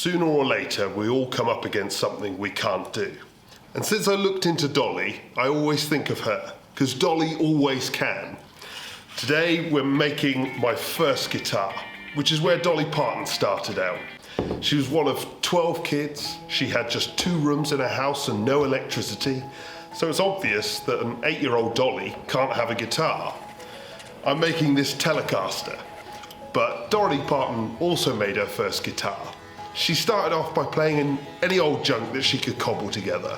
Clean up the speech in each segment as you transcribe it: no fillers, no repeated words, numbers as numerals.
Sooner or later, we all come up against something we can't do. And since I looked into Dolly, I always think of her, because Dolly always can. Today, we're making my first guitar, which is where Dolly Parton started out. She was one of 12 kids. She had just 2 rooms in her house and no electricity. So it's obvious that an 8-year-old Dolly can't have a guitar. I'm making this Telecaster, but Dolly Parton also made her first guitar. She started off by playing in any old junk that she could cobble together,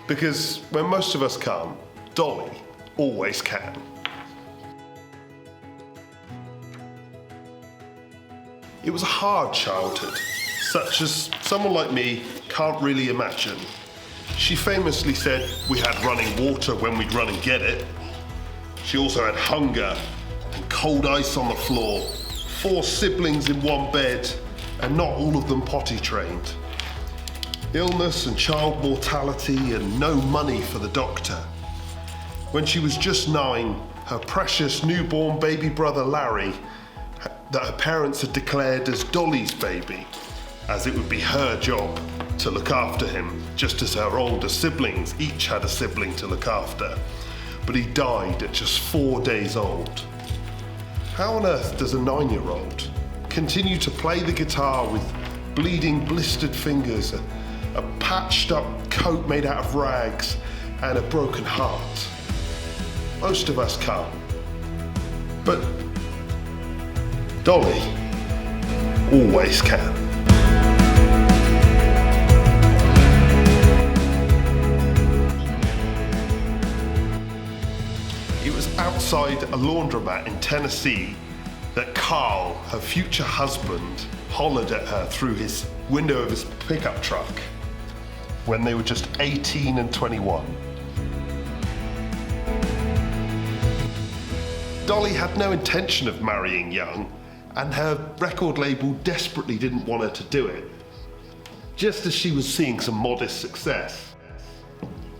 because when most of us can't, Dolly always can. It was a hard childhood, such as someone like me can't really imagine. She famously said we had running water when we'd run and get it. She also had hunger and cold ice on the floor, 4 siblings in one bed, and not all of them potty trained. Illness and child mortality and no money for the doctor. When she was just 9, her precious newborn baby brother Larry, that her parents had declared as Dolly's baby, as it would be her job to look after him, just as her older siblings each had a sibling to look after. But he died at just 4 days old. How on earth does a 9-year-old continue to play the guitar with bleeding, blistered fingers, a patched up coat made out of rags, and a broken heart? Most of us can't. But Dolly always can. It was outside a laundromat in Tennessee that Carl, her future husband, hollered at her through his window of his pickup truck when they were just 18 and 21. Dolly had no intention of marrying young, and her record label desperately didn't want her to do it, just as she was seeing some modest success.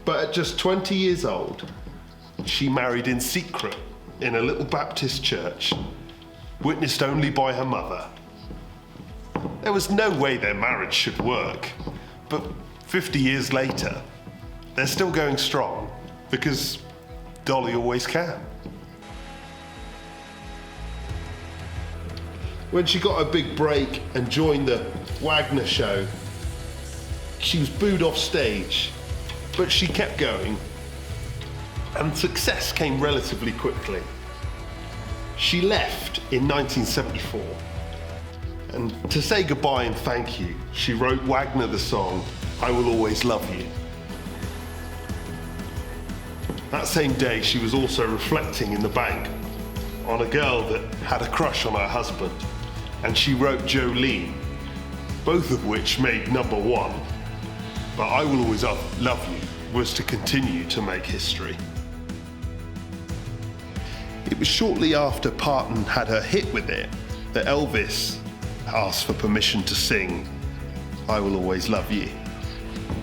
But at just 20 years old, she married in secret in a little Baptist church, witnessed only by her mother. There was no way their marriage should work, but 50 years later, they're still going strong, because Dolly always can. When she got a big break and joined the Wagner show, she was booed off stage, but she kept going, and success came relatively quickly. She left in 1974, and to say goodbye and thank you, she wrote Wagner the song, "I Will Always Love You." That same day, she was also reflecting in the bank on a girl that had a crush on her husband, and she wrote Jolene, both of which made #1. But "I Will Always Love You" was to continue to make history. It was shortly after Parton had her hit with it that Elvis asked for permission to sing "I Will Always Love You."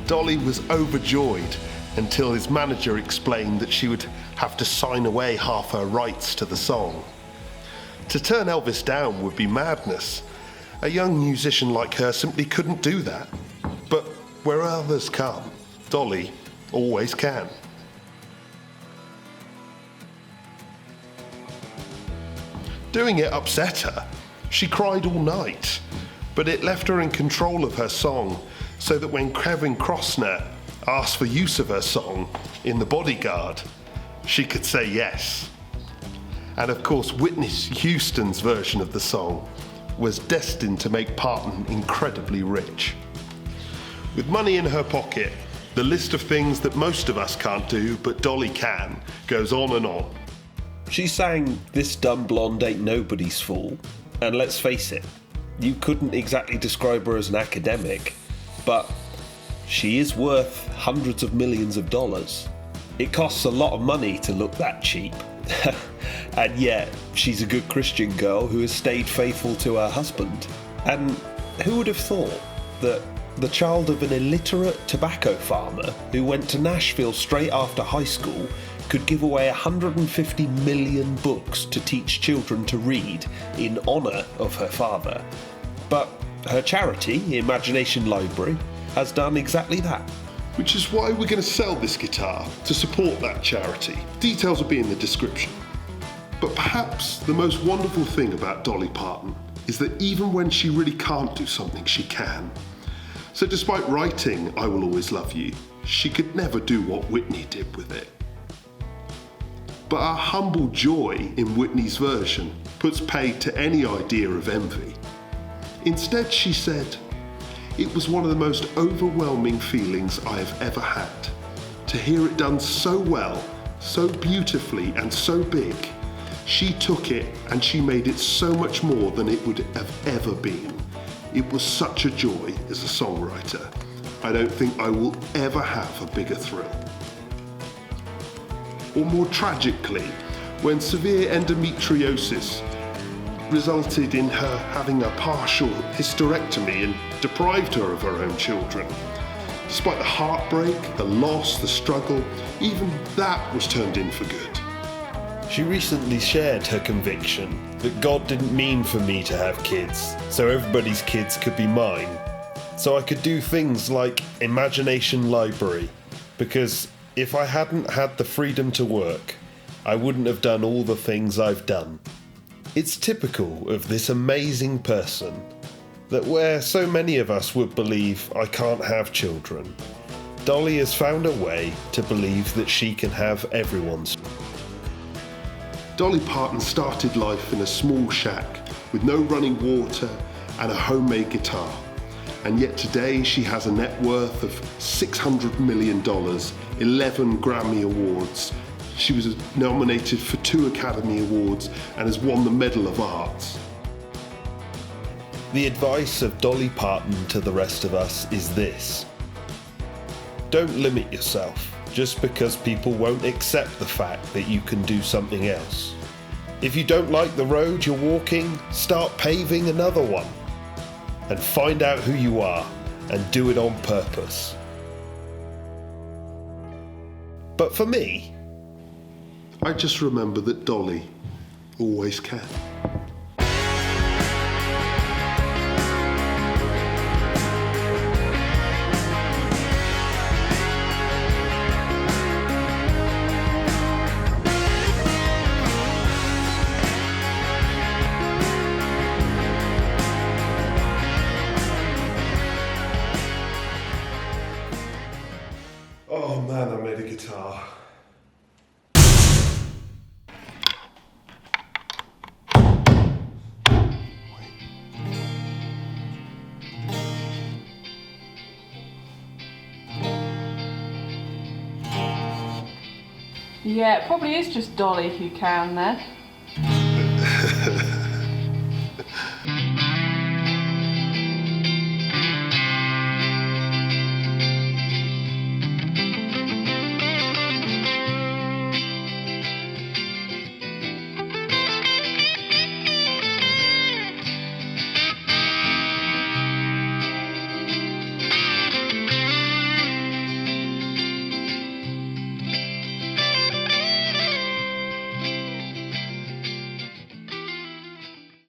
Dolly was overjoyed until his manager explained that she would have to sign away half her rights to the song. To turn Elvis down would be madness. A young musician like her simply couldn't do that. But where others can't, Dolly always can. Doing it upset her. She cried all night, but it left her in control of her song, so that when Kevin Costner asked for use of her song in The Bodyguard, she could say yes. And of course, Whitney Houston's version of the song was destined to make Parton incredibly rich. With money in her pocket, the list of things that most of us can't do, but Dolly can, goes on and on. She sang "This Dumb Blonde Ain't Nobody's Fool," and let's face it, you couldn't exactly describe her as an academic, but she is worth hundreds of millions of dollars. It costs a lot of money to look that cheap. And yet, she's a good Christian girl who has stayed faithful to her husband. And who would have thought that the child of an illiterate tobacco farmer who went to Nashville straight after high school could give away 150 million books to teach children to read in honour of her father? But Her charity, Imagination Library, has done exactly that. Which is why we're going to sell this guitar to support that charity. Details will be in the description. But perhaps the most wonderful thing about Dolly Parton is that even when she really can't do something, she can. So despite writing I Will Always Love You, she could never do what Whitney did with it. But our humble joy in Whitney's version puts paid to any idea of envy. Instead, she said, "It was one of the most overwhelming feelings I have ever had. To hear it done so well, so beautifully and so big. She took it and she made it so much more than it would have ever been. It was such a joy as a songwriter. I don't think I will ever have a bigger thrill." Or more tragically, when severe endometriosis resulted in her having a partial hysterectomy and deprived her of her own children. Despite the heartbreak, the loss, the struggle, even that was turned in for good. She recently shared her conviction that God didn't mean for me to have kids, so everybody's kids could be mine. So I could do things like Imagination Library, because if I hadn't had the freedom to work, I wouldn't have done all the things I've done. It's typical of this amazing person that where so many of us would believe I can't have children, Dolly has found a way to believe that she can have everyone's. Dolly Parton started life in a small shack with no running water and a homemade guitar. And yet today she has a net worth of $600 million, 11 Grammy Awards. She was nominated for 2 Academy Awards and has won the Medal of Arts. The advice of Dolly Parton to the rest of us is this: don't limit yourself just because people won't accept the fact that you can do something else. If you don't like the road you're walking, start paving another one. And find out who you are and do it on purpose. But for me, I just remember that Dolly always can. Oh man, I made a guitar. Yeah, it probably is just Dolly who can then.